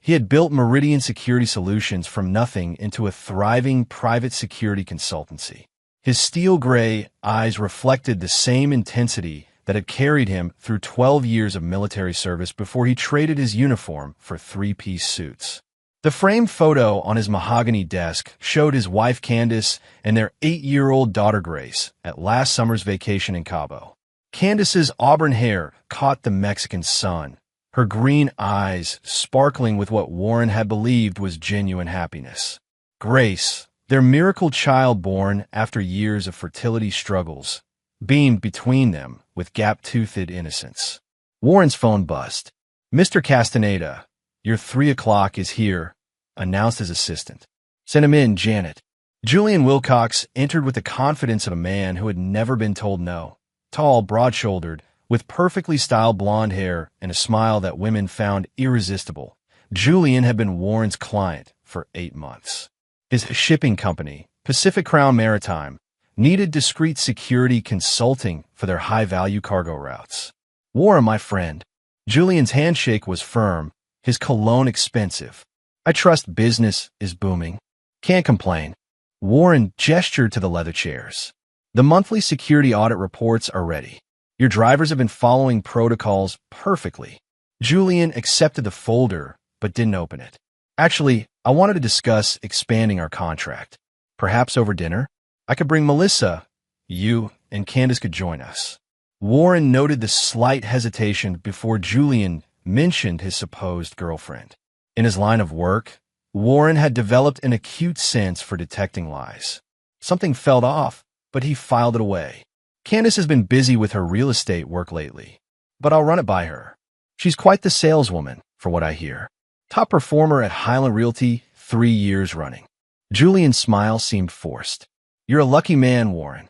He had built Meridian Security Solutions from nothing into a thriving private security consultancy. His steel-gray eyes reflected the same intensity that had carried him through 12 years of military service before he traded his uniform for three-piece suits. The framed photo on his mahogany desk showed his wife Candace and their 8-year-old daughter Grace at last summer's vacation in Cabo. Candace's auburn hair caught the Mexican sun, her green eyes sparkling with what Warren had believed was genuine happiness. Grace, their miracle child born after years of fertility struggles, beamed between them with gap-toothed innocence. Warren's phone buzzed. "Mr. Castaneda, your 3 o'clock is here," announced his assistant. "Send him in, Janet." Julian Wilcox entered with the confidence of a man who had never been told no. Tall, broad-shouldered, with perfectly styled blonde hair and a smile that women found irresistible, Julian had been Warren's client for 8 months. His shipping company, Pacific Crown Maritime, needed discreet security consulting for their high-value cargo routes. "Warren, my friend." Julian's handshake was firm, his cologne expensive. "I trust business is booming." "Can't complain." Warren gestured to the leather chairs. "The monthly security audit reports are ready. Your drivers have been following protocols perfectly." Julian accepted the folder, but didn't open it. "Actually, I wanted to discuss expanding our contract. Perhaps over dinner? I could bring Melissa. You and Candace could join us." Warren noted the slight hesitation before Julian mentioned his supposed girlfriend. In his line of work, Warren had developed an acute sense for detecting lies. Something felt off, but he filed it away. "Candace has been busy with her real estate work lately, but I'll run it by her. She's quite the saleswoman, for what I hear. Top performer at Highland Realty 3 years running." Julian's smile seemed forced. "You're a lucky man, Warren."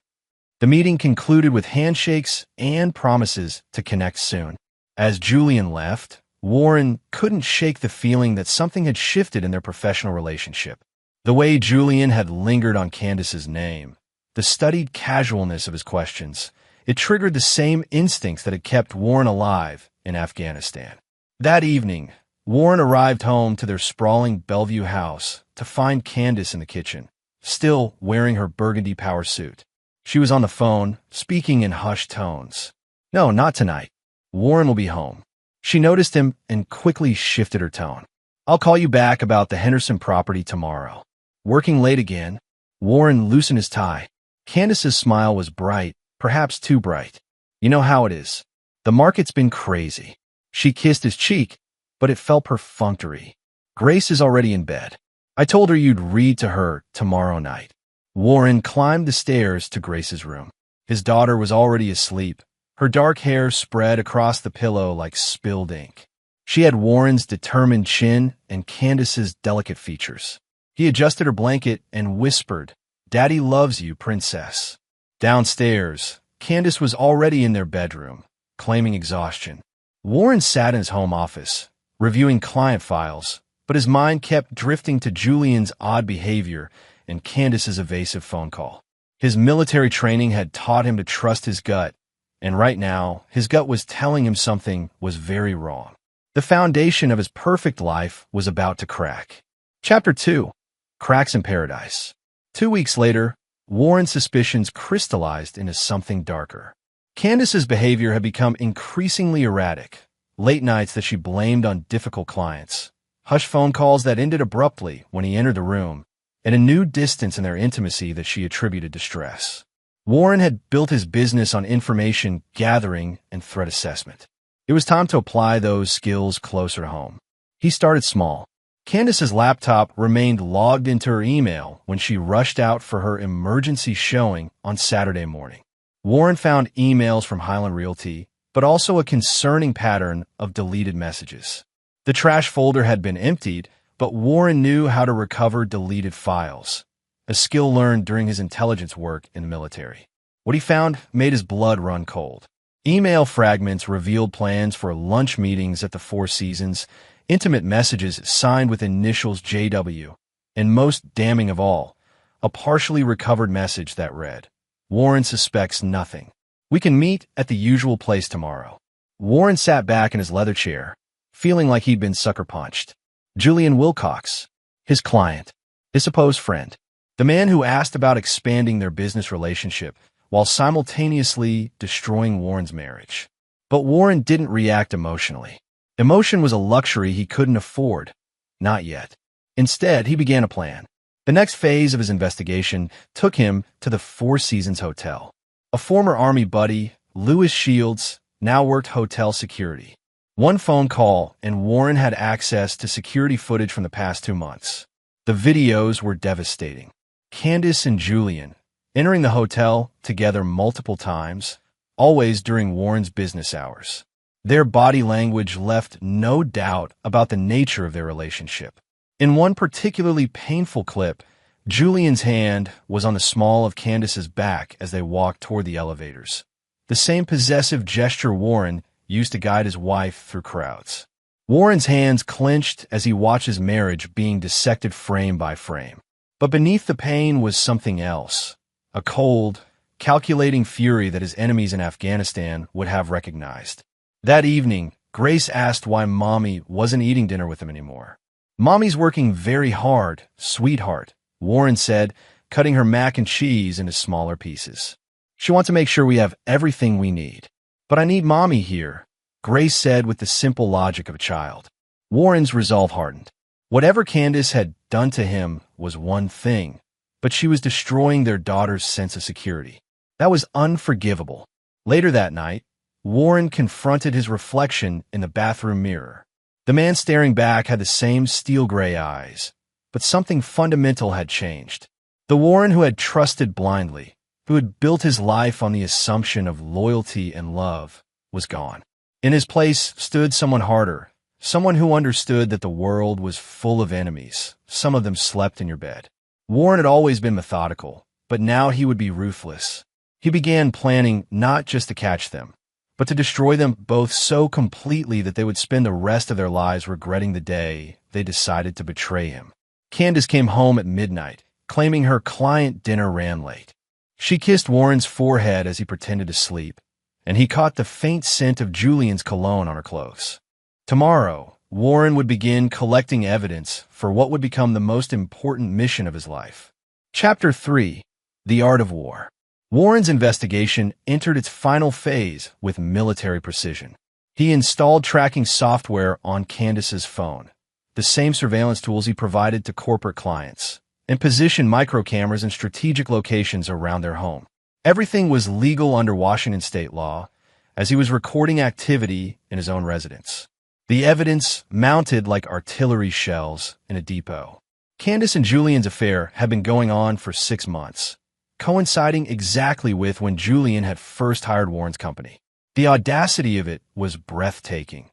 The meeting concluded with handshakes and promises to connect soon. As Julian left, Warren couldn't shake the feeling that something had shifted in their professional relationship. The way Julian had lingered on Candace's name, the studied casualness of his questions, it triggered the same instincts that had kept Warren alive in Afghanistan. That evening, Warren arrived home to their sprawling Bellevue house to find Candace in the kitchen, still wearing her burgundy power suit. She was on the phone, speaking in hushed tones. "No, not tonight. Warren will be home." She noticed him and quickly shifted her tone. "I'll call you back about the Henderson property tomorrow." Working late again, Warren loosened his tie. Candace's smile was bright, perhaps too bright. "You know how it is. The market's been crazy." She kissed his cheek, but it felt perfunctory. "Grace is already in bed. I told her you'd read to her tomorrow night." Warren climbed the stairs to Grace's room. His daughter was already asleep, her dark hair spread across the pillow like spilled ink. She had Warren's determined chin and Candace's delicate features. He adjusted her blanket and whispered, "Daddy loves you, princess." Downstairs, Candace was already in their bedroom, claiming exhaustion. Warren sat in his home office, reviewing client files, but his mind kept drifting to Julian's odd behavior and Candace's evasive phone call. His military training had taught him to trust his gut, and right now, his gut was telling him something was very wrong. The foundation of his perfect life was about to crack. Chapter 2. Cracks in Paradise. 2 weeks later, Warren's suspicions crystallized into something darker. Candace's behavior had become increasingly erratic. Late nights that she blamed on difficult clients, hushed phone calls that ended abruptly when he entered the room, and a new distance in their intimacy that she attributed to stress. Warren had built his business on information gathering and threat assessment. It was time to apply those skills closer to home. He started small. Candace's laptop remained logged into her email when she rushed out for her emergency showing on Saturday morning. Warren found emails from Highland Realty, but also a concerning pattern of deleted messages. The trash folder had been emptied, but Warren knew how to recover deleted files, a skill learned during his intelligence work in the military. What he found made his blood run cold. Email fragments revealed plans for lunch meetings at the Four Seasons, intimate messages signed with initials JW, and most damning of all, a partially recovered message that read, "Warren suspects nothing. We can meet at the usual place tomorrow." Warren sat back in his leather chair, feeling like he'd been sucker punched. Julian Wilcox, his client, his supposed friend, the man who asked about expanding their business relationship while simultaneously destroying Warren's marriage. But Warren didn't react emotionally. Emotion was a luxury he couldn't afford. Not yet. Instead, he began a plan. The next phase of his investigation took him to the Four Seasons Hotel. A former Army buddy, Lewis Shields, now worked hotel security. One phone call, and Warren had access to security footage from the past 2 months. The videos were devastating. Candace and Julian, entering the hotel together multiple times, always during Warren's business hours. Their body language left no doubt about the nature of their relationship. In one particularly painful clip, Julian's hand was on the small of Candace's back as they walked toward the elevators. The same possessive gesture Warren used to guide his wife through crowds. Warren's hands clenched as he watched his marriage being dissected frame by frame. But beneath the pain was something else, a cold, calculating fury that his enemies in Afghanistan would have recognized. That evening, Grace asked why Mommy wasn't eating dinner with him anymore. "Mommy's working very hard, sweetheart," Warren said, cutting her mac and cheese into smaller pieces. "She wants to make sure we have everything we need." "But I need Mommy here," Grace said with the simple logic of a child. Warren's resolve hardened. Whatever Candace had done to him was one thing, but she was destroying their daughter's sense of security. That was unforgivable. Later that night, Warren confronted his reflection in the bathroom mirror. The man staring back had the same steel gray eyes, but something fundamental had changed. The Warren who had trusted blindly, who had built his life on the assumption of loyalty and love, was gone. In his place stood someone harder, someone who understood that the world was full of enemies. Some of them slept in your bed. Warren had always been methodical, but now he would be ruthless. He began planning not just to catch them, but to destroy them both so completely that they would spend the rest of their lives regretting the day they decided to betray him. Candace came home at midnight, claiming her client dinner ran late. She kissed Warren's forehead as he pretended to sleep, and he caught the faint scent of Julian's cologne on her clothes. Tomorrow, Warren would begin collecting evidence for what would become the most important mission of his life. Chapter 3: The Art of War. Warren's investigation entered its final phase with military precision. He installed tracking software on Candace's phone, the same surveillance tools he provided to corporate clients, and positioned microcameras in strategic locations around their home. Everything was legal under Washington state law, as he was recording activity in his own residence. The evidence mounted like artillery shells in a depot. Candace and Julian's affair had been going on for 6 months, coinciding exactly with when Julian had first hired Warren's company. The audacity of it was breathtaking.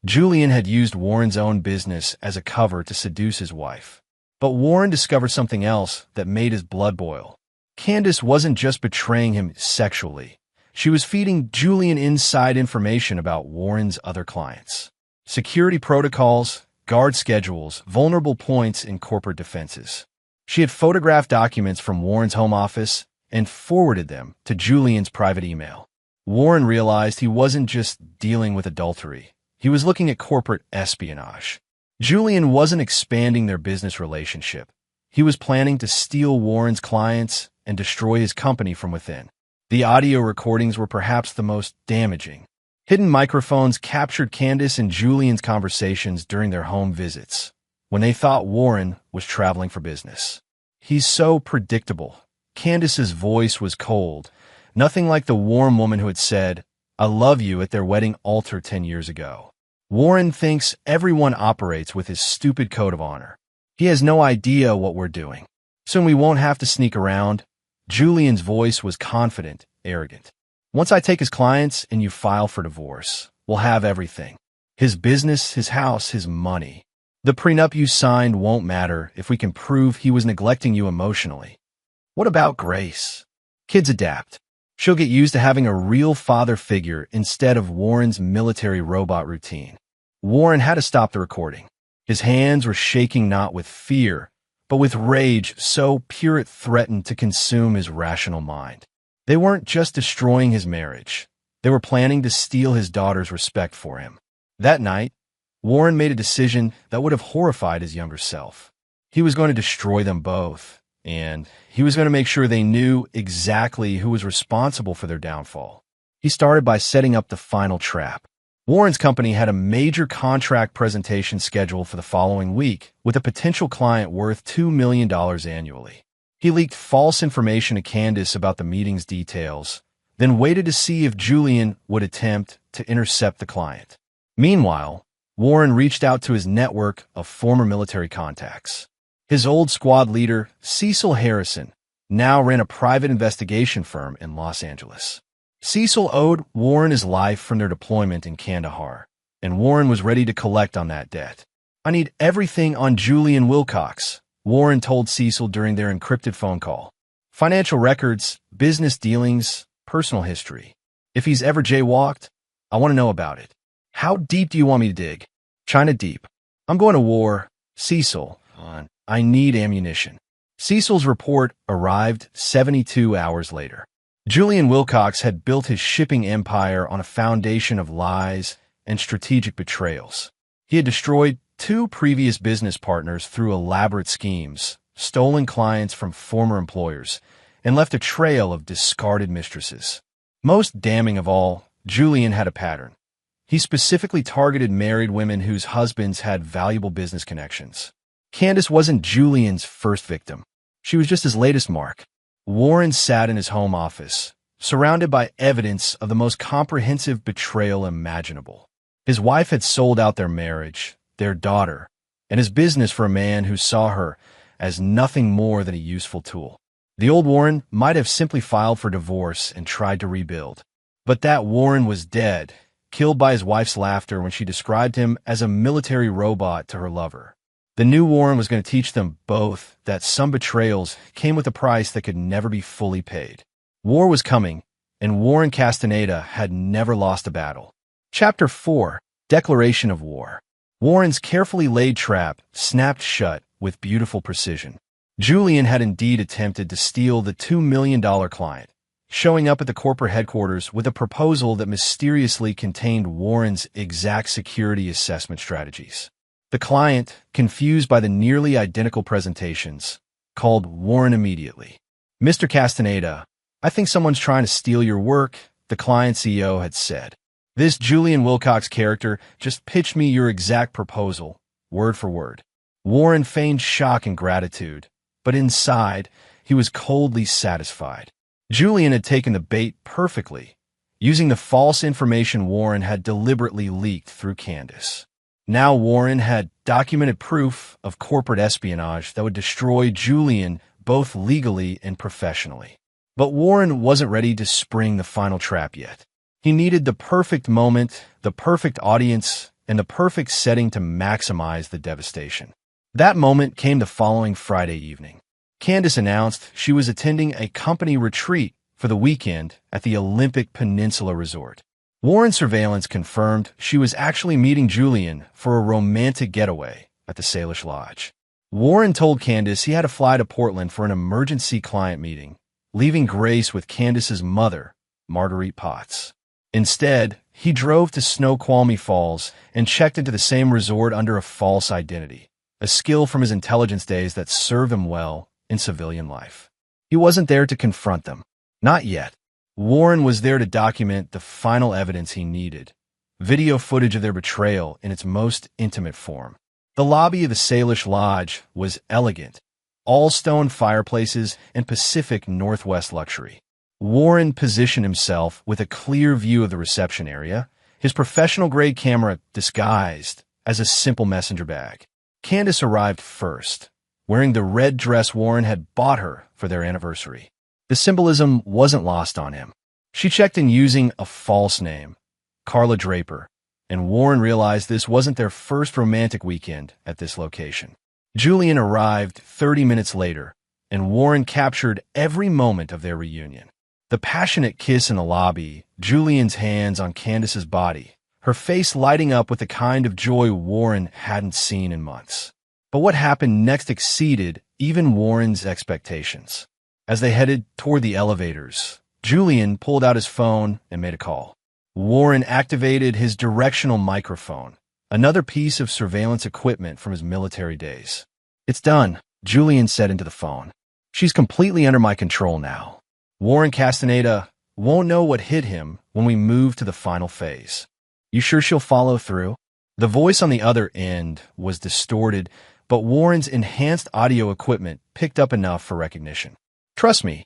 Julian had used Warren's own business as a cover to seduce his wife. But Warren discovered something else that made his blood boil. Candace wasn't just betraying him sexually. She was feeding Julian inside information about Warren's other clients. Security protocols, guard schedules, vulnerable points in corporate defenses. She had photographed documents from Warren's home office and forwarded them to Julian's private email. Warren realized he wasn't just dealing with adultery. He was looking at corporate espionage. Julian wasn't expanding their business relationship. He was planning to steal Warren's clients and destroy his company from within. The audio recordings were perhaps the most damaging. Hidden microphones captured Candace and Julian's conversations during their home visits, when they thought Warren was traveling for business. "He's so predictable." Candace's voice was cold, nothing like the warm woman who had said, "I love you" at their wedding altar 10 years ago. "Warren thinks everyone operates with his stupid code of honor. He has no idea what we're doing. Soon we won't have to sneak around." Julian's voice was confident, arrogant. "Once I take his clients and you file for divorce, we'll have everything. His business, his house, his money. The prenup you signed won't matter if we can prove he was neglecting you emotionally." What about Grace? Kids adapt. She'll get used to having a real father figure instead of Warren's military robot routine. Warren had to stop the recording. His hands were shaking not with fear, but with rage so pure it threatened to consume his rational mind. They weren't just destroying his marriage. They were planning to steal his daughter's respect for him. That night, Warren made a decision that would have horrified his younger self. He was going to destroy them both, and he was going to make sure they knew exactly who was responsible for their downfall. He started by setting up the final trap. Warren's company had a major contract presentation scheduled for the following week with a potential client worth $2 million annually. He leaked false information to Candace about the meeting's details, then waited to see if Julian would attempt to intercept the client. Meanwhile, Warren reached out to his network of former military contacts. His old squad leader, Cecil Harrison, now ran a private investigation firm in Los Angeles. Cecil owed Warren his life from their deployment in Kandahar, and Warren was ready to collect on that debt. "I need everything on Julian Wilcox," Warren told Cecil during their encrypted phone call. "Financial records, business dealings, personal history. If he's ever jaywalked, I want to know about it. How deep do you want me to dig?" "China deep. I'm going to war." "Cecil, I need ammunition." Cecil's report arrived 72 hours later. Julian Wilcox had built his shipping empire on a foundation of lies and strategic betrayals. He had destroyed 2 previous business partners through elaborate schemes, stolen clients from former employers, and left a trail of discarded mistresses. Most damning of all, Julian had a pattern. He specifically targeted married women whose husbands had valuable business connections. Candace wasn't Julian's first victim. She was just his latest mark. Warren sat in his home office, surrounded by evidence of the most comprehensive betrayal imaginable. His wife had sold out their marriage, their daughter, and his business for a man who saw her as nothing more than a useful tool. The old Warren might have simply filed for divorce and tried to rebuild. But that Warren was dead, killed by his wife's laughter when she described him as a military robot to her lover. The new Warren was going to teach them both that some betrayals came with a price that could never be fully paid. War was coming, and Warren Castaneda had never lost a battle. Chapter 4: Declaration of War. Warren's carefully laid trap snapped shut with beautiful precision. Julian had indeed attempted to steal the $2 million client, showing up at the corporate headquarters with a proposal that mysteriously contained Warren's exact security assessment strategies. The client, confused by the nearly identical presentations, called Warren immediately. "Mr. Castaneda, I think someone's trying to steal your work," the client CEO had said. "This Julian Wilcox character just pitched me your exact proposal, word for word." Warren feigned shock and gratitude, but inside, he was coldly satisfied. Julian had taken the bait perfectly, using the false information Warren had deliberately leaked through Candace. Now Warren had documented proof of corporate espionage that would destroy Julian both legally and professionally. But Warren wasn't ready to spring the final trap yet. He needed the perfect moment, the perfect audience, and the perfect setting to maximize the devastation. That moment came the following Friday evening. Candace announced she was attending a company retreat for the weekend at the Olympic Peninsula Resort. Warren's surveillance confirmed she was actually meeting Julian for a romantic getaway at the Salish Lodge. Warren told Candace he had to fly to Portland for an emergency client meeting, leaving Grace with Candace's mother, Marguerite Potts. Instead, he drove to Snoqualmie Falls and checked into the same resort under a false identity, a skill from his intelligence days that served him well in civilian life. He wasn't there to confront them. Not yet. Warren was there to document the final evidence he needed, video footage of their betrayal in its most intimate form. The lobby of the Salish Lodge was elegant, all stone fireplaces and Pacific Northwest luxury. Warren positioned himself with a clear view of the reception area, his professional-grade camera disguised as a simple messenger bag. Candace arrived first, wearing the red dress Warren had bought her for their anniversary. The symbolism wasn't lost on him. She checked in using a false name, Carla Draper, and Warren realized this wasn't their first romantic weekend at this location. Julian arrived 30 minutes later, and Warren captured every moment of their reunion. The passionate kiss in the lobby, Julian's hands on Candace's body, her face lighting up with the kind of joy Warren hadn't seen in months. But what happened next exceeded even Warren's expectations. As they headed toward the elevators, Julian pulled out his phone and made a call. Warren activated his directional microphone, another piece of surveillance equipment from his military days. "It's done," Julian said into the phone. "She's completely under my control now. Warren Castaneda won't know what hit him when we move to the final phase. You sure she'll follow through?" The voice on the other end was distorted, but Warren's enhanced audio equipment picked up enough for recognition. "Trust me,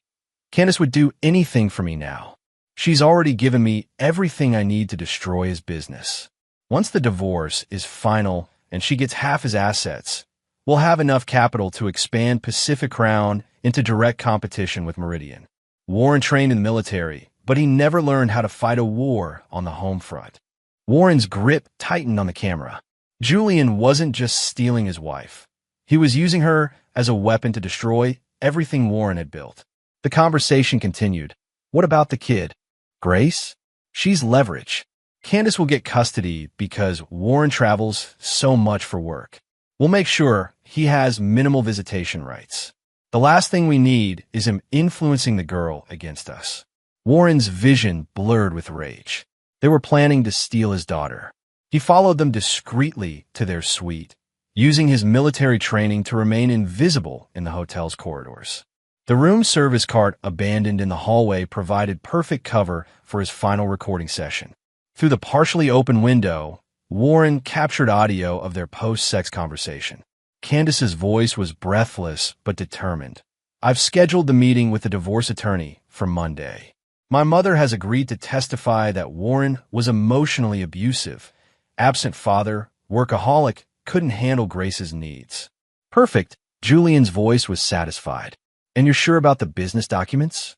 Candace would do anything for me now. She's already given me everything I need to destroy his business. Once the divorce is final and she gets half his assets, we'll have enough capital to expand Pacific Crown into direct competition with Meridian." Warren trained in the military, but he never learned how to fight a war on the home front. Warren's grip tightened on the camera. Julian wasn't just stealing his wife. He was using her as a weapon to destroy everything Warren had built. The conversation continued. "What about the kid? Grace? She's leverage. Candace will get custody because Warren travels so much for work. We'll make sure he has minimal visitation rights. The last thing we need is him influencing the girl against us." Warren's vision blurred with rage. They were planning to steal his daughter. He followed them discreetly to their suite, using his military training to remain invisible in the hotel's corridors. The room service cart abandoned in the hallway provided perfect cover for his final recording session. Through the partially open window, Warren captured audio of their post-sex conversation. Candace's voice was breathless but determined. "I've scheduled the meeting with the divorce attorney for Monday. My mother has agreed to testify that Warren was emotionally abusive. Absent father, workaholic, couldn't handle Grace's needs." "Perfect." Julian's voice was satisfied. "And you're sure about the business documents?"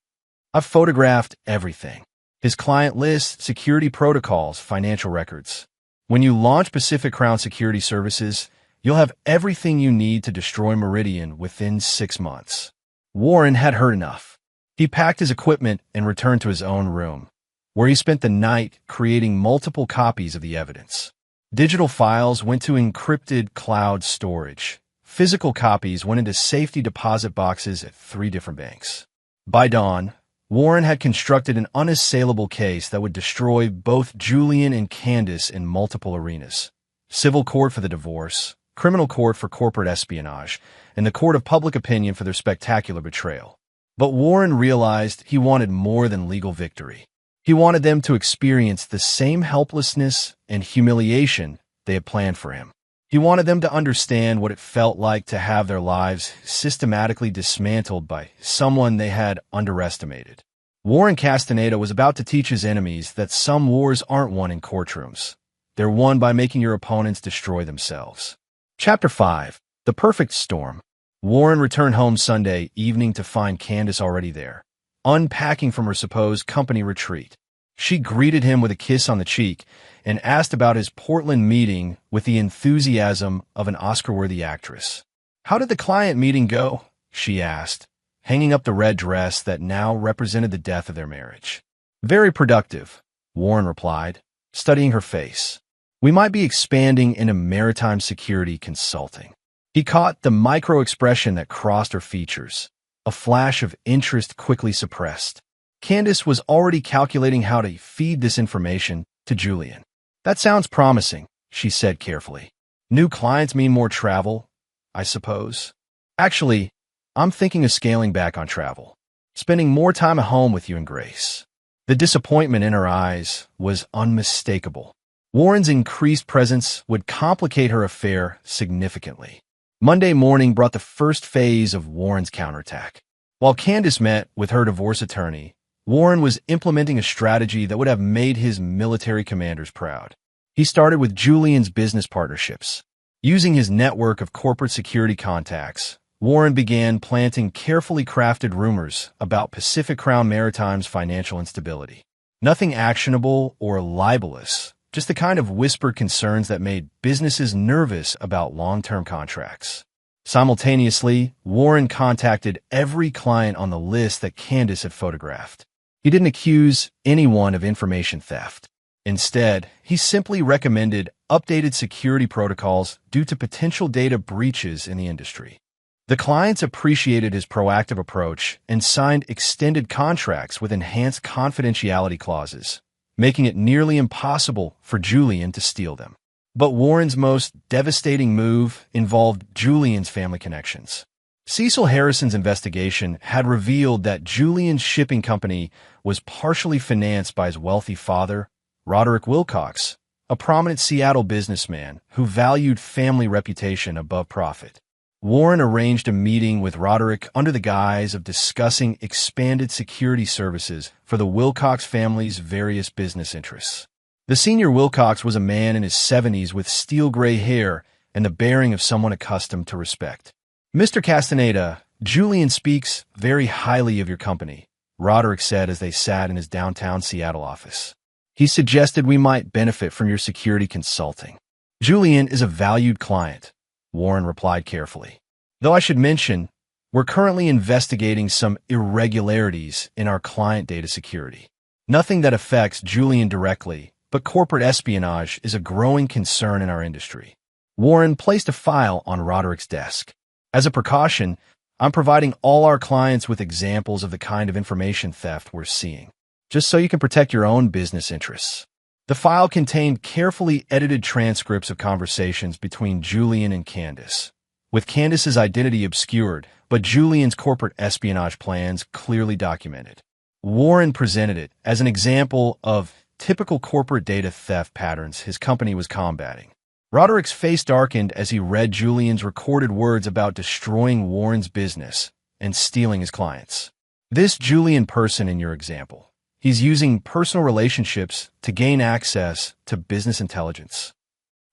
"I've photographed everything. His client list, security protocols, financial records. When you launch Pacific Crown Security Services, you'll have everything you need to destroy Meridian within 6 months." Warren had heard enough. He packed his equipment and returned to his own room, where he spent the night creating multiple copies of the evidence. Digital files went to encrypted cloud storage. Physical copies went into safety deposit boxes at 3 different banks. By dawn, Warren had constructed an unassailable case that would destroy both Julian and Candace in multiple arenas: civil court for the divorce, criminal court for corporate espionage, and the court of public opinion for their spectacular betrayal. But Warren realized he wanted more than legal victory. He wanted them to experience the same helplessness and humiliation they had planned for him. He wanted them to understand what it felt like to have their lives systematically dismantled by someone they had underestimated. Warren Castaneda was about to teach his enemies that some wars aren't won in courtrooms. They're won by making your opponents destroy themselves. Chapter 5. The Perfect Storm. Warren returned home Sunday evening to find Candace already there, unpacking from her supposed company retreat. She greeted him with a kiss on the cheek and asked about his Portland meeting with the enthusiasm of an Oscar-worthy actress. "How did the client meeting go?" she asked, hanging up the red dress that now represented the death of their marriage. "Very productive," Warren replied, studying her face. "We might be expanding into maritime security consulting." He caught the micro-expression that crossed her features, a flash of interest quickly suppressed. Candace was already calculating how to feed this information to Julian. "That sounds promising," she said carefully. "New clients mean more travel, I suppose." "Actually, I'm thinking of scaling back on travel, spending more time at home with you and Grace." The disappointment in her eyes was unmistakable. Warren's increased presence would complicate her affair significantly. Monday morning brought the first phase of Warren's counterattack. While Candace met with her divorce attorney, Warren was implementing a strategy that would have made his military commanders proud. He started with Julian's business partnerships. Using his network of corporate security contacts, Warren began planting carefully crafted rumors about Pacific Crown Maritime's financial instability. Nothing actionable or libelous, just the kind of whispered concerns that made businesses nervous about long-term contracts. Simultaneously, Warren contacted every client on the list that Candace had photographed. He didn't accuse anyone of information theft. Instead, he simply recommended updated security protocols due to potential data breaches in the industry. The clients appreciated his proactive approach and signed extended contracts with enhanced confidentiality clauses, making it nearly impossible for Julian to steal them. But Warren's most devastating move involved Julian's family connections. Cecil Harrison's investigation had revealed that Julian's shipping company was partially financed by his wealthy father, Roderick Wilcox, a prominent Seattle businessman who valued family reputation above profit. Warren arranged a meeting with Roderick under the guise of discussing expanded security services for the Wilcox family's various business interests. The senior Wilcox was a man in his 70s with steel-gray hair and the bearing of someone accustomed to respect. "Mr. Castaneda, Julian speaks very highly of your company," Roderick said as they sat in his downtown Seattle office. "He suggested we might benefit from your security consulting." "Julian is a valued client," Warren replied carefully. "Though I should mention, we're currently investigating some irregularities in our client data security. Nothing that affects Julian directly, but corporate espionage is a growing concern in our industry." Warren placed a file on Roderick's desk. "As a precaution, I'm providing all our clients with examples of the kind of information theft we're seeing, just so you can protect your own business interests." The file contained carefully edited transcripts of conversations between Julian and Candace, with Candace's identity obscured, but Julian's corporate espionage plans clearly documented. Warren presented it as an example of typical corporate data theft patterns his company was combating. Roderick's face darkened as he read Julian's recorded words about destroying Warren's business and stealing his clients. "This Julian person in your example, he's using personal relationships to gain access to business intelligence.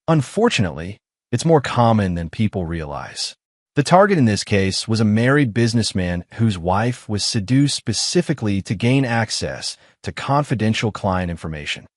Unfortunately, it's more common than people realize. The target in this case was a married businessman whose wife was seduced specifically to gain access to confidential client information."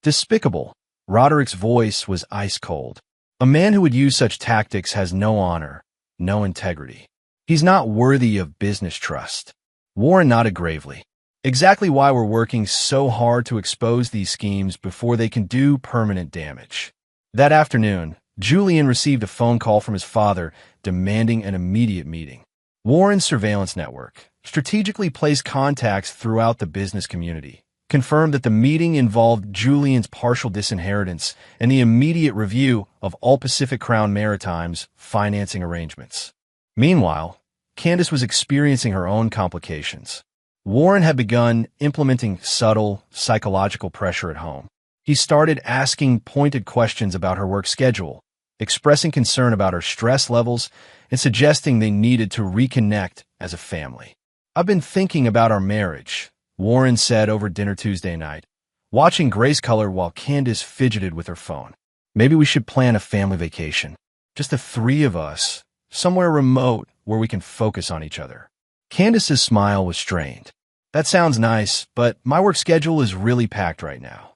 Despicable. Roderick's voice was ice cold. "A man who would use such tactics has no honor, no integrity. He's not worthy of business trust." Warren nodded gravely. "Exactly why we're working so hard to expose these schemes before they can do permanent damage." That afternoon, Julian received a phone call from his father demanding an immediate meeting. Warren's surveillance network, strategically placed contacts throughout the business community, confirmed that the meeting involved Julian's partial disinheritance and the immediate review of all Pacific Crown Maritime's financing arrangements. Meanwhile, Candace was experiencing her own complications. Warren had begun implementing subtle psychological pressure at home. He started asking pointed questions about her work schedule, expressing concern about her stress levels, and suggesting they needed to reconnect as a family. "I've been thinking about our marriage," Warren said over dinner Tuesday night, watching Grace color while Candace fidgeted with her phone. "Maybe we should plan a family vacation. Just the three of us, somewhere remote where we can focus on each other." Candace's smile was strained. "That sounds nice, but my work schedule is really packed right now.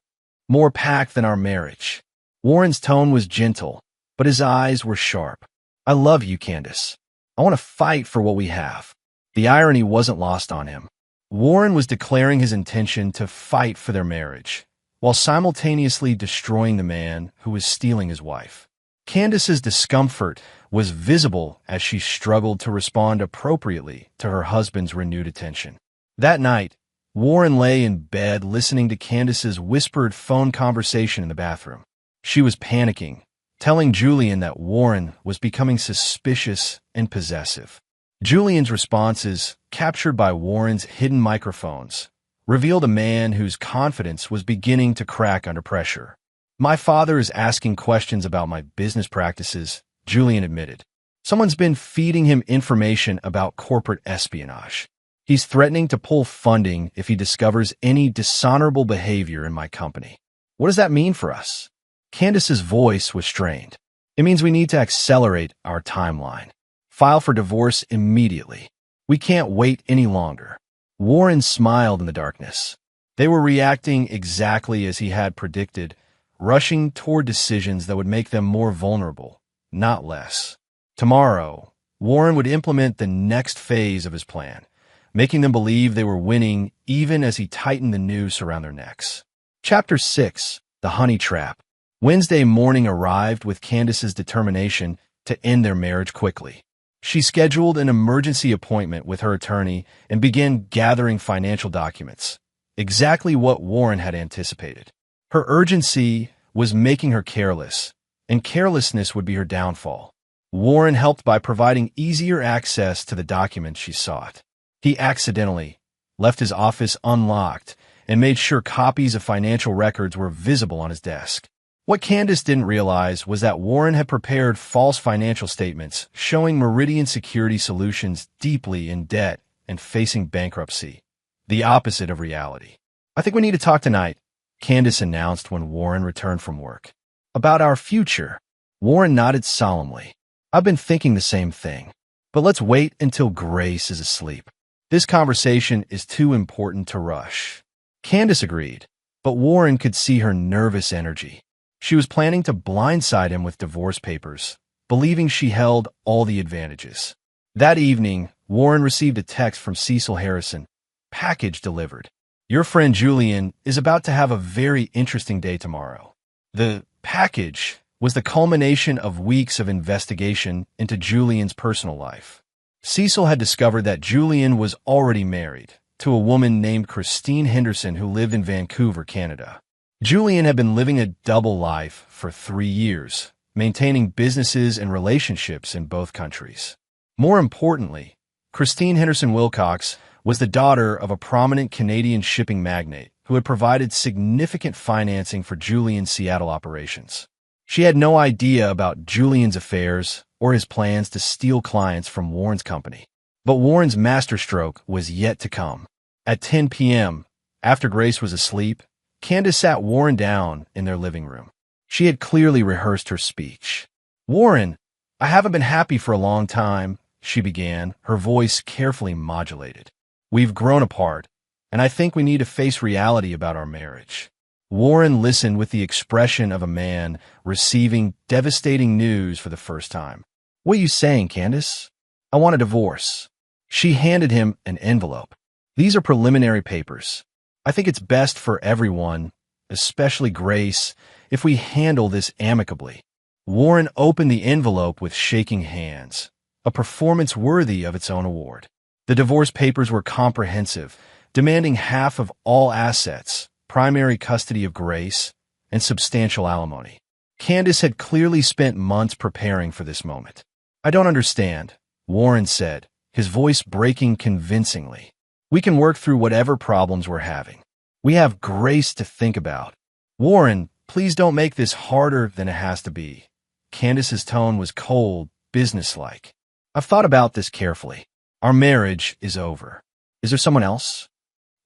More packed than our marriage." Warren's tone was gentle, but his eyes were sharp. "I love you, Candace. I want to fight for what we have." The irony wasn't lost on him. Warren was declaring his intention to fight for their marriage, while simultaneously destroying the man who was stealing his wife. Candace's discomfort was visible as she struggled to respond appropriately to her husband's renewed attention. That night, Warren lay in bed listening to Candace's whispered phone conversation in the bathroom. She was panicking, telling Julian that Warren was becoming suspicious and possessive. Julian's responses, captured by Warren's hidden microphones, revealed a man whose confidence was beginning to crack under pressure. "My father is asking questions about my business practices," Julian admitted. "Someone's been feeding him information about corporate espionage. He's threatening to pull funding if he discovers any dishonorable behavior in my company." "What does that mean for us?" Candace's voice was strained. "It means we need to accelerate our timeline. File for divorce immediately. We can't wait any longer." Warren smiled in the darkness. They were reacting exactly as he had predicted, rushing toward decisions that would make them more vulnerable, not less. Tomorrow, Warren would implement the next phase of his plan, making them believe they were winning even as he tightened the noose around their necks. Chapter 6: The Honey Trap. Wednesday morning arrived with Candace's determination to end their marriage quickly. She scheduled an emergency appointment with her attorney and began gathering financial documents, exactly what Warren had anticipated. Her urgency was making her careless, and carelessness would be her downfall. Warren helped by providing easier access to the documents she sought. He accidentally left his office unlocked and made sure copies of financial records were visible on his desk. What Candace didn't realize was that Warren had prepared false financial statements showing Meridian Security Solutions deeply in debt and facing bankruptcy, the opposite of reality. "I think we need to talk tonight," Candace announced when Warren returned from work. "About our future." Warren nodded solemnly. "I've been thinking the same thing. But let's wait until Grace is asleep. This conversation is too important to rush." Candace agreed, but Warren could see her nervous energy. She was planning to blindside him with divorce papers, believing she held all the advantages. That evening, Warren received a text from Cecil Harrison. "Package delivered. Your friend Julian is about to have a very interesting day tomorrow." The package was the culmination of weeks of investigation into Julian's personal life. Cecil had discovered that Julian was already married to a woman named Christine Henderson who lived in Vancouver, Canada. Julian had been living a double life for 3 years, maintaining businesses and relationships in both countries. More importantly, Christine Henderson Wilcox was the daughter of a prominent Canadian shipping magnate who had provided significant financing for Julian's Seattle operations. She had no idea about Julian's affairs or his plans to steal clients from Warren's company. But Warren's masterstroke was yet to come. At 10 p.m., after Grace was asleep, Candace sat Warren down in their living room. She had clearly rehearsed her speech. "Warren, I haven't been happy for a long time," she began, her voice carefully modulated. "We've grown apart, and I think we need to face reality about our marriage." Warren listened with the expression of a man receiving devastating news for the first time. "What are you saying, Candace?" "I want a divorce." She handed him an envelope. "These are preliminary papers. I think it's best for everyone, especially Grace, if we handle this amicably." Warren opened the envelope with shaking hands, a performance worthy of its own award. The divorce papers were comprehensive, demanding half of all assets, primary custody of Grace, and substantial alimony. Candace had clearly spent months preparing for this moment. "I don't understand," Warren said, his voice breaking convincingly. "We can work through whatever problems we're having. We have Grace to think about." "Warren, please don't make this harder than it has to be." Candace's tone was cold, businesslike. "I've thought about this carefully. Our marriage is over." "Is there someone else?"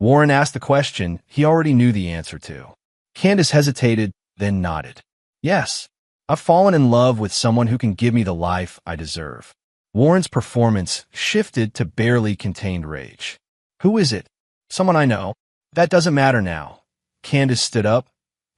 Warren asked the question he already knew the answer to. Candace hesitated, then nodded. "Yes, I've fallen in love with someone who can give me the life I deserve." Warren's performance shifted to barely contained rage. "Who is it?" "Someone I know." "That doesn't matter now." Candace stood up,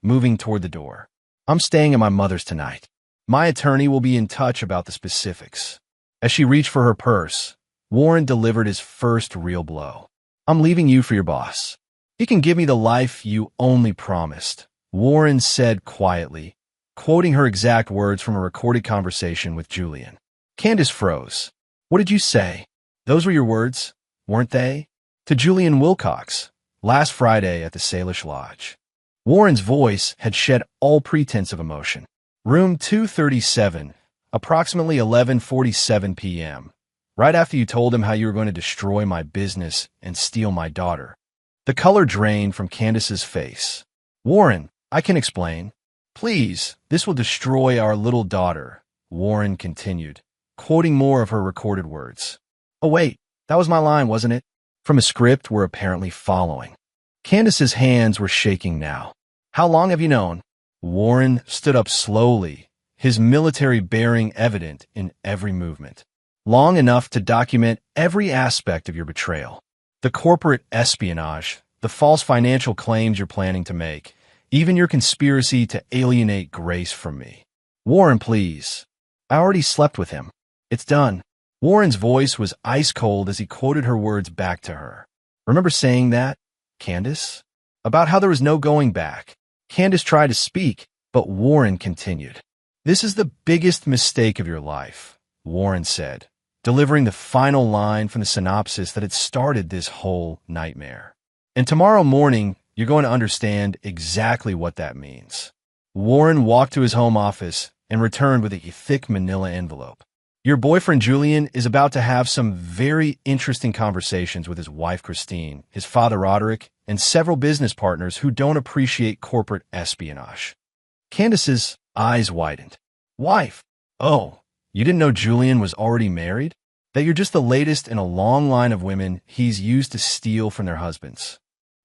moving toward the door. "I'm staying at my mother's tonight. My attorney will be in touch about the specifics." As she reached for her purse, Warren delivered his first real blow. "I'm leaving you for your boss. He can give me the life you only promised," Warren said quietly, quoting her exact words from a recorded conversation with Julian. Candace froze. "What did you say?" "Those were your words, weren't they?" "To Julian Wilcox, last Friday at the Salish Lodge." Warren's voice had shed all pretense of emotion. "Room 237, approximately 11:47 p.m., right after you told him how you were going to destroy my business and steal my daughter." The color drained from Candace's face. "Warren, I can explain." "Please, this will destroy our little daughter," Warren continued, quoting more of her recorded words. "Oh wait, that was my line, wasn't it?" From a script we're apparently following. Candace's hands were shaking now. "How long have you known?" Warren stood up slowly, his military bearing evident in every movement. "Long enough to document every aspect of your betrayal. The corporate espionage, the false financial claims you're planning to make, even your conspiracy to alienate Grace from me." "Warren, please. I already slept with him. It's done." Warren's voice was ice cold as he quoted her words back to her. "Remember saying that, Candace? About how there was no going back." Candace tried to speak, but Warren continued. "This is the biggest mistake of your life," Warren said, delivering the final line from the synopsis that had started this whole nightmare. "And tomorrow morning, you're going to understand exactly what that means." Warren walked to his home office, and returned with a thick manila envelope. Your boyfriend Julian is about to have some very interesting conversations with his wife Christine, his father Roderick, and several business partners who don't appreciate corporate espionage. Candace's eyes widened. Wife? Oh, you didn't know Julian was already married? That you're just the latest in a long line of women he's used to steal from their husbands.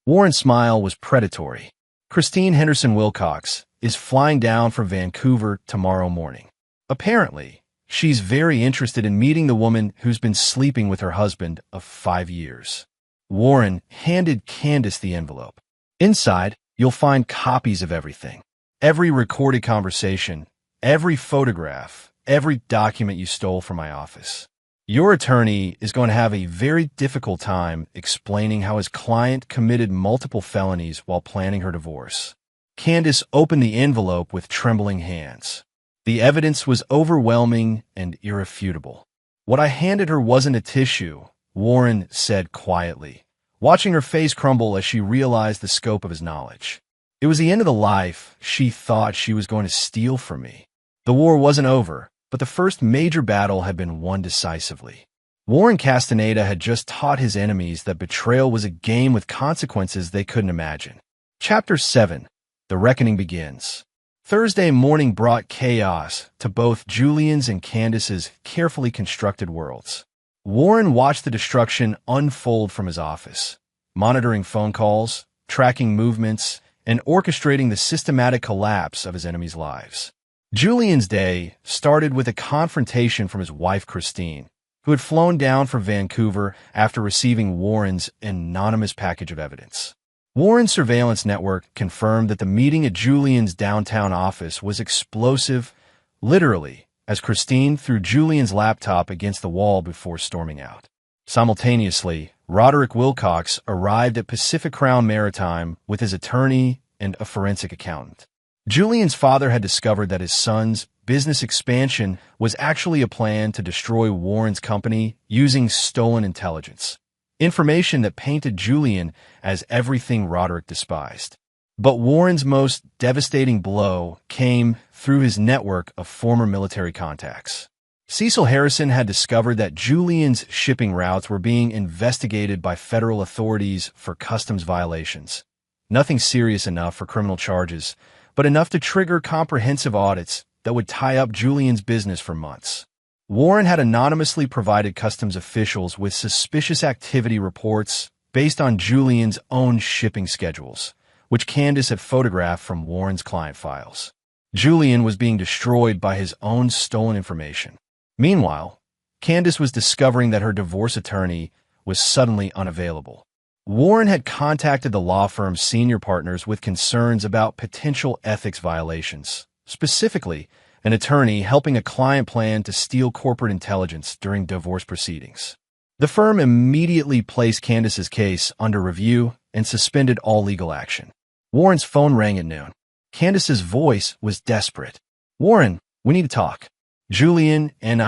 Warren's smile was predatory. Christine Henderson Wilcox is flying down from Vancouver tomorrow morning. Apparently, she's very interested in meeting the woman who's been sleeping with her husband of 5 years. Warren handed Candace the envelope. Inside, you'll find copies of everything. Every recorded conversation, every photograph, every document you stole from my office. Your attorney is going to have a very difficult time explaining how his client committed multiple felonies while planning her divorce. Candace opened the envelope with trembling hands. The evidence was overwhelming and irrefutable. What I handed her wasn't a tissue, Warren said quietly, watching her face crumble as she realized the scope of his knowledge. It was the end of the life she thought she was going to steal from me. The war wasn't over, but the first major battle had been won decisively. Warren Castaneda had just taught his enemies that betrayal was a game with consequences they couldn't imagine. Chapter 7. The Reckoning Begins. Thursday morning brought chaos to both Julian's and Candace's carefully constructed worlds. Warren watched the destruction unfold from his office, monitoring phone calls, tracking movements, and orchestrating the systematic collapse of his enemies' lives. Julian's day started with a confrontation from his wife Christine, who had flown down from Vancouver after receiving Warren's anonymous package of evidence. Warren's surveillance network confirmed that the meeting at Julian's downtown office was explosive, literally, as Christine threw Julian's laptop against the wall before storming out. Simultaneously, Roderick Wilcox arrived at Pacific Crown Maritime with his attorney and a forensic accountant. Julian's father had discovered that his son's business expansion was actually a plan to destroy Warren's company using stolen intelligence, information that painted Julian as everything Roderick despised. But Warren's most devastating blow came through his network of former military contacts. Cecil Harrison had discovered that Julian's shipping routes were being investigated by federal authorities for customs violations. Nothing serious enough for criminal charges, but enough to trigger comprehensive audits that would tie up Julian's business for months. Warren had anonymously provided customs officials with suspicious activity reports based on Julian's own shipping schedules, which Candace had photographed from Warren's client files. Julian was being destroyed by his own stolen information. Meanwhile, Candace was discovering that her divorce attorney was suddenly unavailable. Warren had contacted the law firm's senior partners with concerns about potential ethics violations, specifically an attorney helping a client plan to steal corporate intelligence during divorce proceedings. The firm immediately placed Candace's case under review and suspended all legal action. Warren's phone rang at noon. Candace's voice was desperate. "Warren, we need to talk. Julian and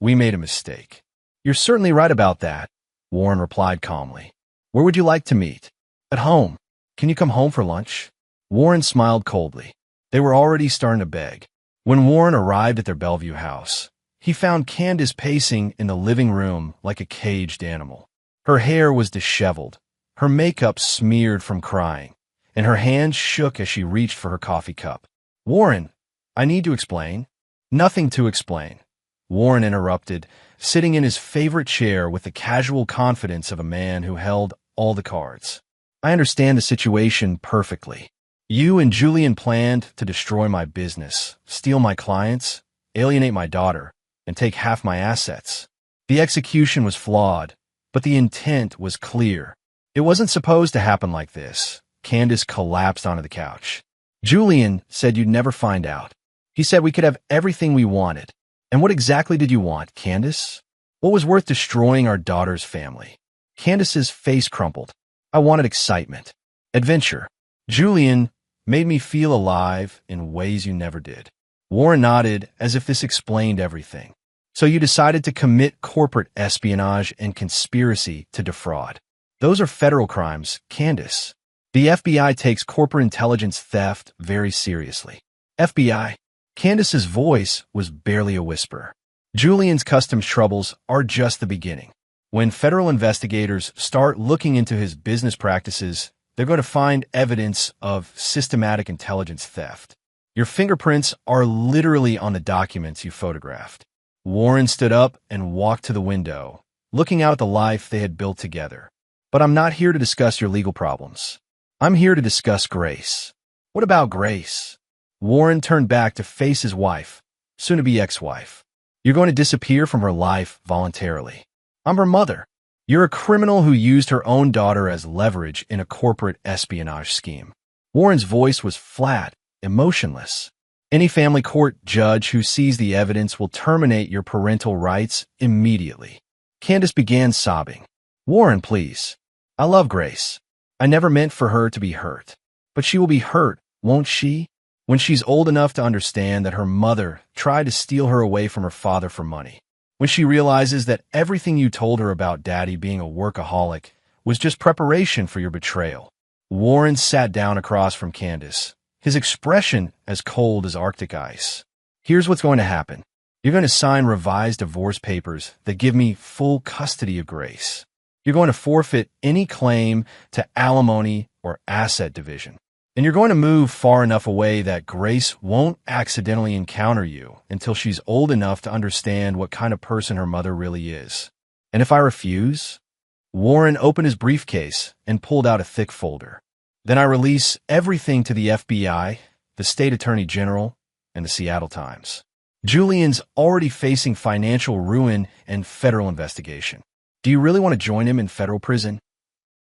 we made a mistake." "You're certainly right about that," Warren replied calmly. "Where would you like to meet?" "At home. Can you come home for lunch?" Warren smiled coldly. They were already starting to beg. When Warren arrived at their Bellevue house, he found Candace pacing in the living room like a caged animal. Her hair was disheveled, her makeup smeared from crying, and her hands shook as she reached for her coffee cup. "Warren, I need to explain." "Nothing to explain," Warren interrupted, sitting in his favorite chair with the casual confidence of a man who held all the cards. "I understand the situation perfectly. You and Julian planned to destroy my business, steal my clients, alienate my daughter, and take half my assets. The execution was flawed, but the intent was clear. It wasn't supposed to happen like this." Candace collapsed onto the couch. "Julian said you'd never find out. He said we could have everything we wanted. And what exactly did you want, Candace? What was worth destroying our daughter's family?" Candace's face crumpled. "I wanted excitement, adventure. Julian made me feel alive in ways you never did." Warren nodded as if this explained everything. "So you decided to commit corporate espionage and conspiracy to defraud. Those are federal crimes, Candace. The FBI takes corporate intelligence theft very seriously." "FBI? Candace's voice was barely a whisper. Julian's customs troubles are just the beginning. When federal investigators start looking into his business practices, they're going to find evidence of systematic intelligence theft. Your fingerprints are literally on the documents you photographed. Warren stood up and walked to the window, looking out at the life they had built together. But I'm not here to discuss your legal problems. I'm here to discuss Grace. What about Grace? Warren turned back to face his wife, soon-to-be ex-wife. You're going to disappear from her life voluntarily. I'm her mother. You're a criminal who used her own daughter as leverage in a corporate espionage scheme. Warren's voice was flat, emotionless. Any family court judge who sees the evidence will terminate your parental rights immediately. Candace began sobbing. Warren, please. I love Grace. I never meant for her to be hurt. But she will be hurt, won't she? When she's old enough to understand that her mother tried to steal her away from her father for money. When she realizes that everything you told her about Daddy being a workaholic was just preparation for your betrayal. Warren sat down across from Candace, his expression as cold as Arctic ice. Here's what's going to happen. You're going to sign revised divorce papers that give me full custody of Grace. You're going to forfeit any claim to alimony or asset division. And you're going to move far enough away that Grace won't accidentally encounter you until she's old enough to understand what kind of person her mother really is. And if I refuse? Warren opened his briefcase and pulled out a thick folder. Then I release everything to the FBI, the State Attorney General, and the Seattle Times. Julian's already facing financial ruin and federal investigation. Do you really want to join him in federal prison?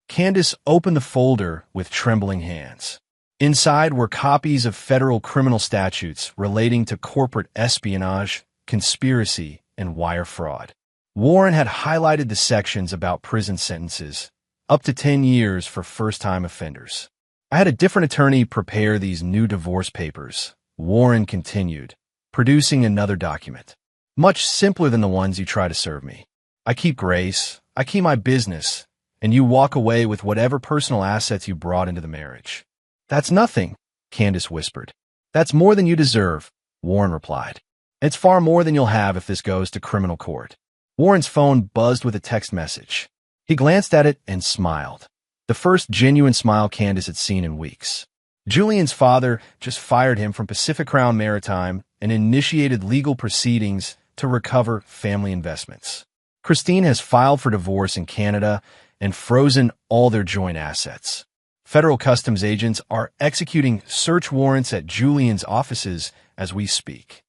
Candace opened the folder with trembling hands. Inside were copies of federal criminal statutes relating to corporate espionage, conspiracy, and wire fraud. Warren had highlighted the sections about prison sentences, up to 10 years for first-time offenders. I had a different attorney prepare these new divorce papers, Warren continued, producing another document. Much simpler than the ones you try to serve me. I keep Grace, I keep my business, and you walk away with whatever personal assets you brought into the marriage. That's nothing, Candace whispered. That's more than you deserve, Warren replied. It's far more than you'll have if this goes to criminal court. Warren's phone buzzed with a text message. He glanced at it and smiled. The first genuine smile Candace had seen in weeks. Julian's father just fired him from Pacific Crown Maritime and initiated legal proceedings to recover family investments. Christine has filed for divorce in Canada and frozen all their joint assets. Federal customs agents are executing search warrants at Julian's offices as we speak.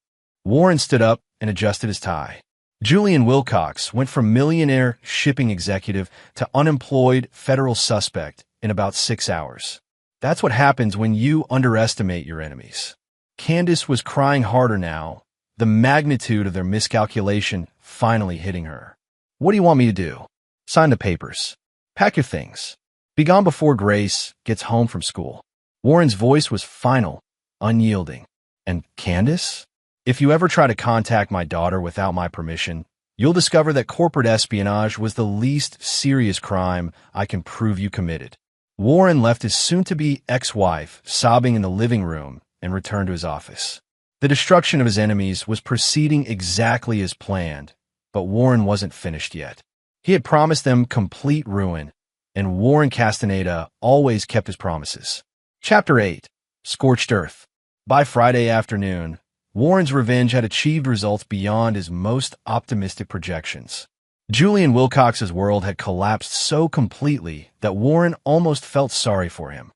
Warren stood up and adjusted his tie. Julian Wilcox went from millionaire shipping executive to unemployed federal suspect in about 6 hours. That's what happens when you underestimate your enemies. Candace was crying harder now, the magnitude of their miscalculation finally hitting her. What do you want me to do? Sign the papers. Pack your things. Be gone before Grace gets home from school. Warren's voice was final, unyielding. And Candace? If you ever try to contact my daughter without my permission, you'll discover that corporate espionage was the least serious crime I can prove you committed. Warren left his soon-to-be ex-wife sobbing in the living room and returned to his office. The destruction of his enemies was proceeding exactly as planned, but Warren wasn't finished yet. He had promised them complete ruin, and Warren Castaneda always kept his promises. Chapter 8. Scorched Earth. By Friday afternoon, Warren's revenge had achieved results beyond his most optimistic projections. Julian Wilcox's world had collapsed so completely that Warren almost felt sorry for him.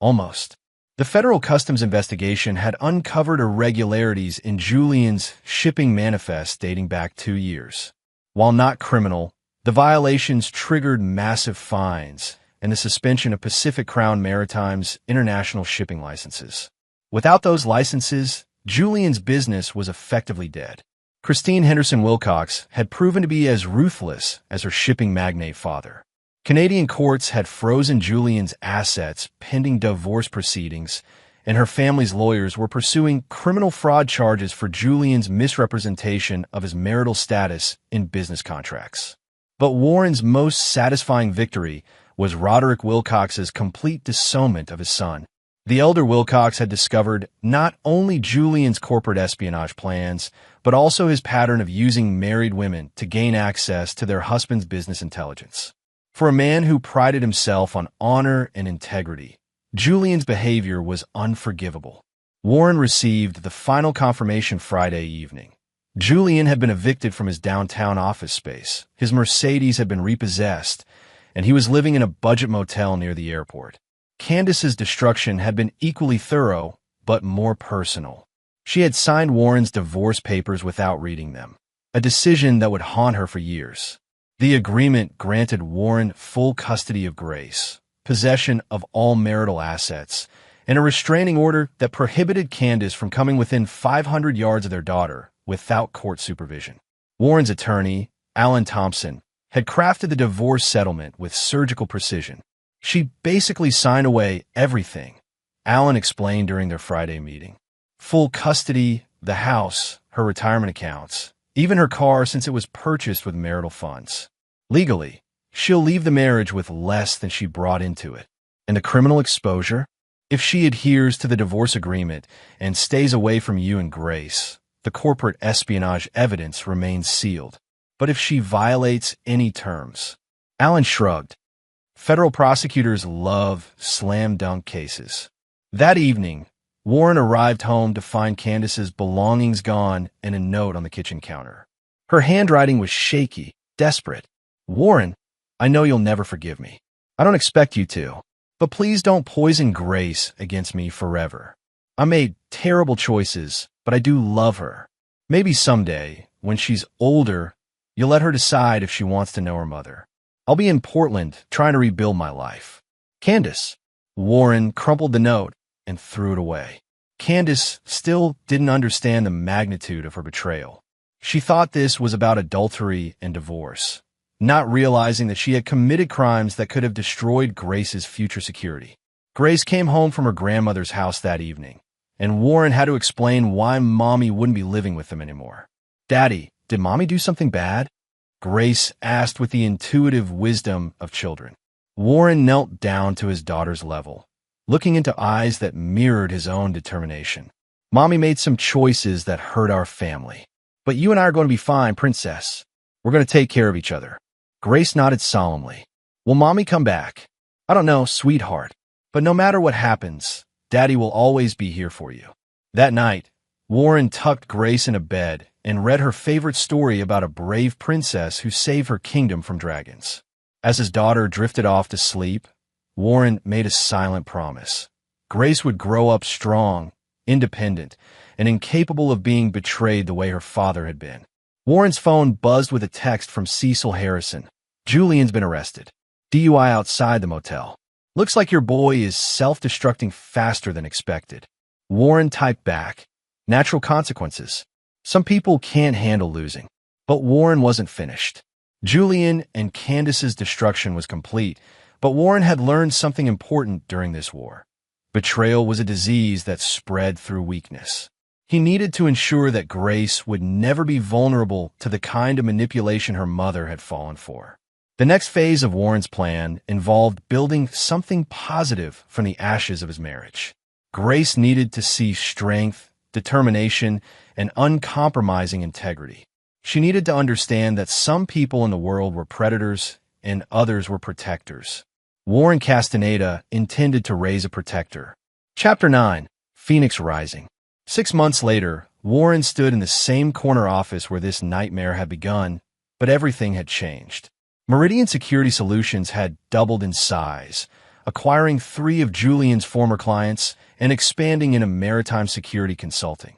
Almost. The federal customs investigation had uncovered irregularities in Julian's shipping manifest dating back 2 years. While not criminal, the violations triggered massive fines and the suspension of Pacific Crown Maritime's international shipping licenses. Without those licenses, Julian's business was effectively dead. Christine Henderson Wilcox had proven to be as ruthless as her shipping magnate father. Canadian courts had frozen Julian's assets pending divorce proceedings, and her family's lawyers were pursuing criminal fraud charges for Julian's misrepresentation of his marital status in business contracts. But Warren's most satisfying victory was Roderick Wilcox's complete disownment of his son. The elder Wilcox had discovered not only Julian's corporate espionage plans, but also his pattern of using married women to gain access to their husband's business intelligence. For a man who prided himself on honor and integrity, Julian's behavior was unforgivable. Warren received the final confirmation Friday evening. Julian had been evicted from his downtown office space, his Mercedes had been repossessed, and he was living in a budget motel near the airport. Candace's destruction had been equally thorough, but more personal. She had signed Warren's divorce papers without reading them, a decision that would haunt her for years. The agreement granted Warren full custody of Grace, possession of all marital assets, and a restraining order that prohibited Candace from coming within 500 yards of their daughter without court supervision. Warren's attorney, Alan Thompson, had crafted the divorce settlement with surgical precision. She basically signed away everything, Alan explained during their Friday meeting. Full custody, the house, her retirement accounts, even her car since it was purchased with marital funds. Legally, she'll leave the marriage with less than she brought into it. And the criminal exposure? If she adheres to the divorce agreement and stays away from you and Grace, the corporate espionage evidence remains sealed. But if she violates any terms? Alan shrugged. Federal prosecutors love slam-dunk cases. That evening, Warren arrived home to find Candace's belongings gone and a note on the kitchen counter. Her handwriting was shaky, desperate. Warren, I know you'll never forgive me. I don't expect you to. But please don't poison Grace against me forever. I made terrible choices, but I do love her. Maybe someday, when she's older, you'll let her decide if she wants to know her mother. I'll be in Portland trying to rebuild my life. Candace. Warren crumpled the note and threw it away. Candace still didn't understand the magnitude of her betrayal. She thought this was about adultery and divorce, not realizing that she had committed crimes that could have destroyed Grace's future security. Grace came home from her grandmother's house that evening, and Warren had to explain why Mommy wouldn't be living with them anymore. Daddy, did Mommy do something bad? Grace asked with the intuitive wisdom of children. Warren knelt down to his daughter's level, looking into eyes that mirrored his own determination. Mommy made some choices that hurt our family. But you and I are going to be fine, Princess. We're going to take care of each other. Grace nodded solemnly. Will Mommy come back? I don't know, sweetheart. But no matter what happens, Daddy will always be here for you. That night, Warren tucked Grace in a bed and read her favorite story about a brave princess who saved her kingdom from dragons. As his daughter drifted off to sleep, Warren made a silent promise. Grace would grow up strong, independent, and incapable of being betrayed the way her father had been. Warren's phone buzzed with a text from Cecil Harrison. Julian's been arrested. DUI outside the motel. Looks like your boy is self-destructing faster than expected. Warren typed back. Natural consequences. Some people can't handle losing. But Warren wasn't finished. Julian and Candace's destruction was complete, but Warren had learned something important during this war. Betrayal was a disease that spread through weakness. He needed to ensure that Grace would never be vulnerable to the kind of manipulation her mother had fallen for. The next phase of Warren's plan involved building something positive from the ashes of his marriage. Grace needed to see strength, determination, and uncompromising integrity. She needed to understand that some people in the world were predators and others were protectors. Warren Castaneda intended to raise a protector. Chapter 9. Phoenix Rising. 6 months later, Warren stood in the same corner office where this nightmare had begun, but everything had changed. Meridian Security Solutions had doubled in size, acquiring 3 of Julian's former clients and expanding into maritime security consulting.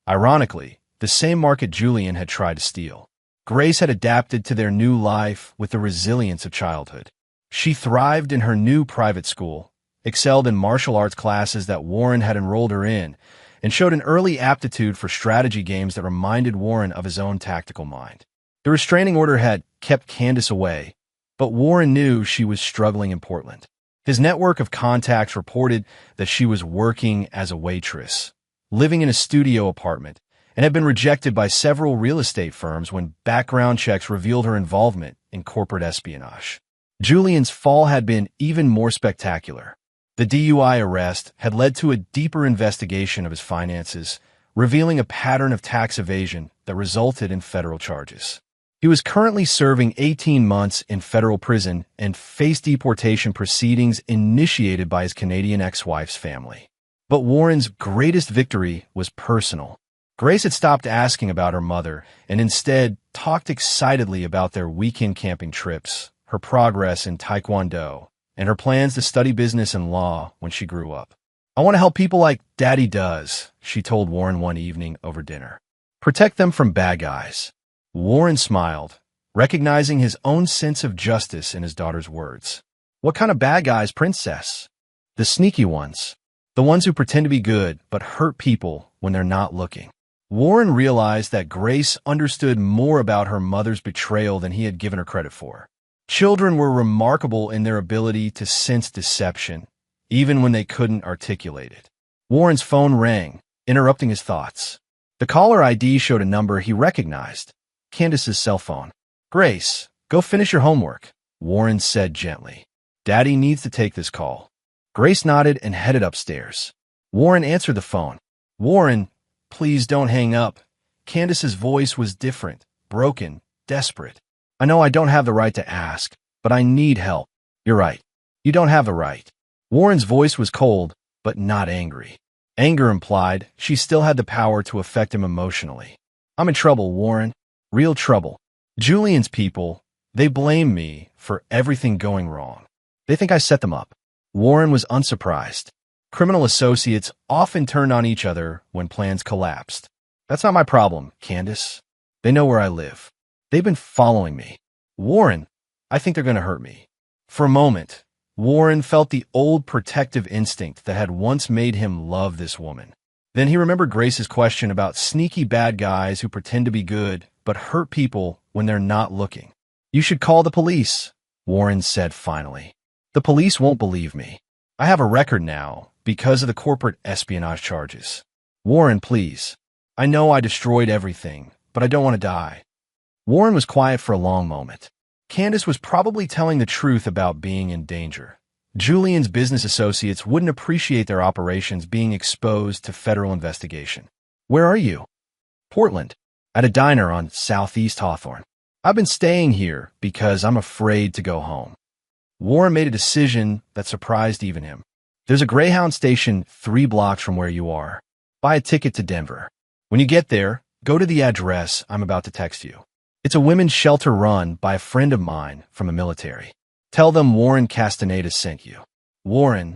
Ironically, the same market Julian had tried to steal. Grace had adapted to their new life with the resilience of childhood. She thrived in her new private school, excelled in martial arts classes that Warren had enrolled her in, and showed an early aptitude for strategy games that reminded Warren of his own tactical mind. The restraining order had kept Candace away, but Warren knew she was struggling in Portland. His network of contacts reported that she was working as a waitress, living in a studio apartment, and had been rejected by several real estate firms when background checks revealed her involvement in corporate espionage. Julian's fall had been even more spectacular. The DUI arrest had led to a deeper investigation of his finances, revealing a pattern of tax evasion that resulted in federal charges. He was currently serving 18 months in federal prison and faced deportation proceedings initiated by his Canadian ex-wife's family. But Warren's greatest victory was personal. Grace had stopped asking about her mother and instead talked excitedly about their weekend camping trips, her progress in Taekwondo, and her plans to study business and law when she grew up. "I want to help people like Daddy does," she told Warren one evening over dinner. "Protect them from bad guys." Warren smiled, recognizing his own sense of justice in his daughter's words. "What kind of bad guys, Princess?" "The sneaky ones. The ones who pretend to be good but hurt people when they're not looking." Warren realized that Grace understood more about her mother's betrayal than he had given her credit for. Children were remarkable in their ability to sense deception, even when they couldn't articulate it. Warren's phone rang, interrupting his thoughts. The caller ID showed a number he recognized. Candace's cell phone. "Grace, go finish your homework," Warren said gently. "Daddy needs to take this call." Grace nodded and headed upstairs. Warren answered the phone. "Warren, please don't hang up." Candace's voice was different, broken, desperate. "I know I don't have the right to ask, but I need help." "You're right. You don't have the right." Warren's voice was cold, but not angry. Anger implied she still had the power to affect him emotionally. "I'm in trouble, Warren. Real trouble. Julian's people, they blame me for everything going wrong. They think I set them up." Warren was unsurprised. Criminal associates often turned on each other when plans collapsed. "That's not my problem, Candace. They know where I live. They've been following me. Warren, I think they're going to hurt me." For a moment, Warren felt the old protective instinct that had once made him love this woman. Then he remembered Grace's question about sneaky bad guys who pretend to be good but hurt people when they're not looking. "You should call the police," Warren said finally. "The police won't believe me. I have a record now because of the corporate espionage charges. Warren, please. I know I destroyed everything, but I don't want to die." Warren was quiet for a long moment. Candace was probably telling the truth about being in danger. Julian's business associates wouldn't appreciate their operations being exposed to federal investigation. "Where are you?" "Portland, at a diner on Southeast Hawthorne. I've been staying here because I'm afraid to go home." Warren made a decision that surprised even him. "There's a Greyhound station 3 blocks from where you are. Buy a ticket to Denver. When you get there, go to the address I'm about to text you. It's a women's shelter run by a friend of mine from the military. Tell them Warren Castaneda sent you." "Warren,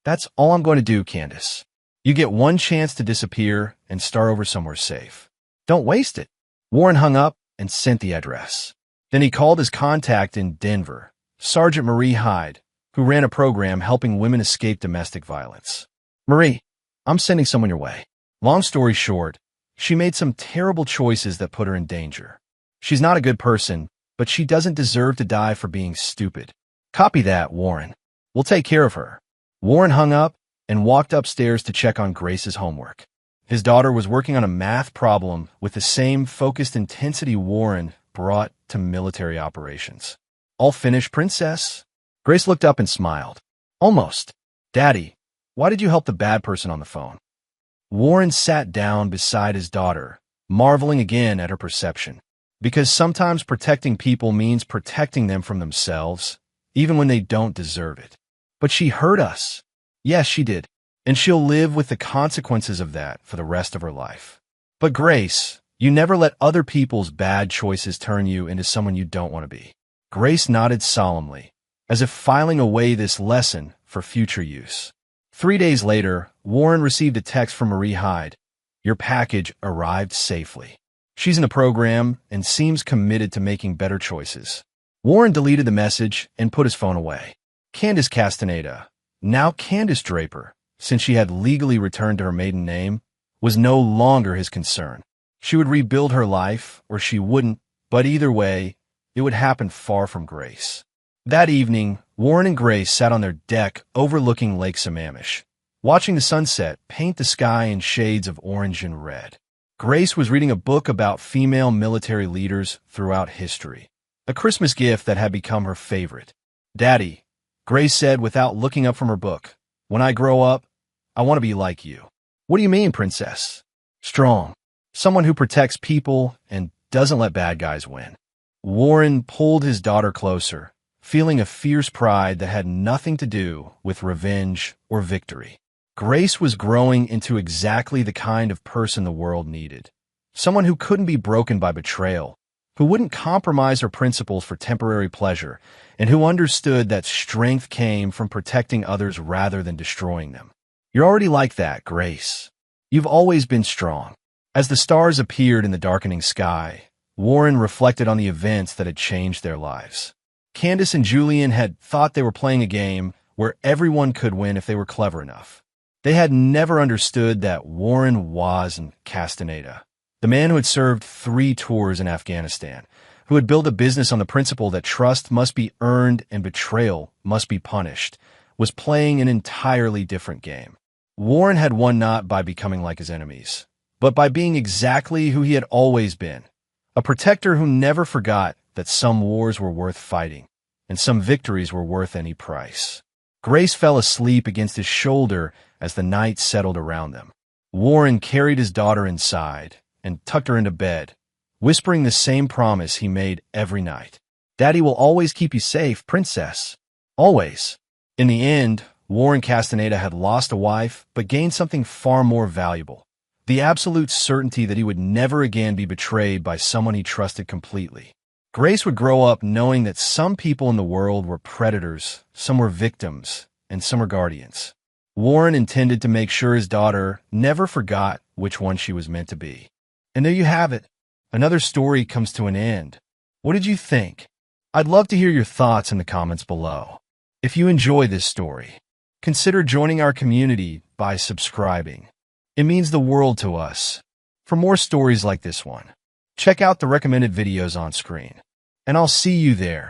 that's all I'm going to do, Candace. You get one chance to disappear and start over somewhere safe. Don't waste it." Warren hung up and sent the address. Then he called his contact in Denver, Sergeant Marie Hyde, who ran a program helping women escape domestic violence. "Marie, I'm sending someone your way." Long story short, she made some terrible choices that put her in danger. She's not a good person, but she doesn't deserve to die for being stupid. Copy that, Warren. We'll take care of her. Warren hung up and walked upstairs to check on Grace's homework. His daughter was working on a math problem with the same focused intensity Warren brought to military operations. "All finished, Princess?" Grace looked up and smiled. "Almost. Daddy, why did you help the bad person on the phone?" Warren sat down beside his daughter, marveling again at her perception. Because sometimes protecting people means protecting them from themselves, even when they don't deserve it. "But she hurt us." "Yes, she did. And she'll live with the consequences of that for the rest of her life." "But Grace, you never let other people's bad choices turn you into someone you don't want to be." Grace nodded solemnly, as if filing away this lesson for future use. 3 days later, Warren received a text from Marie Hyde. "Your package arrived safely." She's in the program and seems committed to making better choices. Warren deleted the message and put his phone away. Candace Castaneda, now Candace Draper, since she had legally returned to her maiden name, was no longer his concern. She would rebuild her life, or she wouldn't, but either way, it would happen far from Grace. That evening, Warren and Grace sat on their deck overlooking Lake Sammamish, watching the sunset paint the sky in shades of orange and red. Grace was reading a book about female military leaders throughout history, a Christmas gift that had become her favorite. "Daddy," Grace said without looking up from her book, When I grow up, I want to be like you. What do you mean, princess? Strong. Someone who protects people and doesn't let bad guys win. Warren pulled his daughter closer, feeling a fierce pride that had nothing to do with revenge or victory. Grace was growing into exactly the kind of person the world needed. Someone who couldn't be broken by betrayal, who wouldn't compromise her principles for temporary pleasure, and who understood that strength came from protecting others rather than destroying them. You're already like that, Grace. You've always been strong. As the stars appeared in the darkening sky, Warren reflected on the events that had changed their lives. Candace and Julian had thought they were playing a game where everyone could win if they were clever enough. They had never understood that Warren was Castaneda, the man who had served 3 tours in Afghanistan, who had built a business on the principle that trust must be earned and betrayal must be punished, was playing an entirely different game. Warren had won not by becoming like his enemies, but by being exactly who he had always been, a protector who never forgot that some wars were worth fighting, and some victories were worth any price. Grace fell asleep against his shoulder as the night settled around them. Warren carried his daughter inside and tucked her into bed, whispering the same promise he made every night. Daddy will always keep you safe, princess. Always. In the end, Warren Castaneda had lost a wife, but gained something far more valuable. The absolute certainty that he would never again be betrayed by someone he trusted completely. Grace would grow up knowing that some people in the world were predators, some were victims, and some were guardians. Warren intended to make sure his daughter never forgot which one she was meant to be. And there you have it. Another story comes to an end. What did you think? I'd love to hear your thoughts in the comments below. If you enjoy this story, consider joining our community by subscribing. It means the world to us. For more stories like this one, check out the recommended videos on screen, and I'll see you there.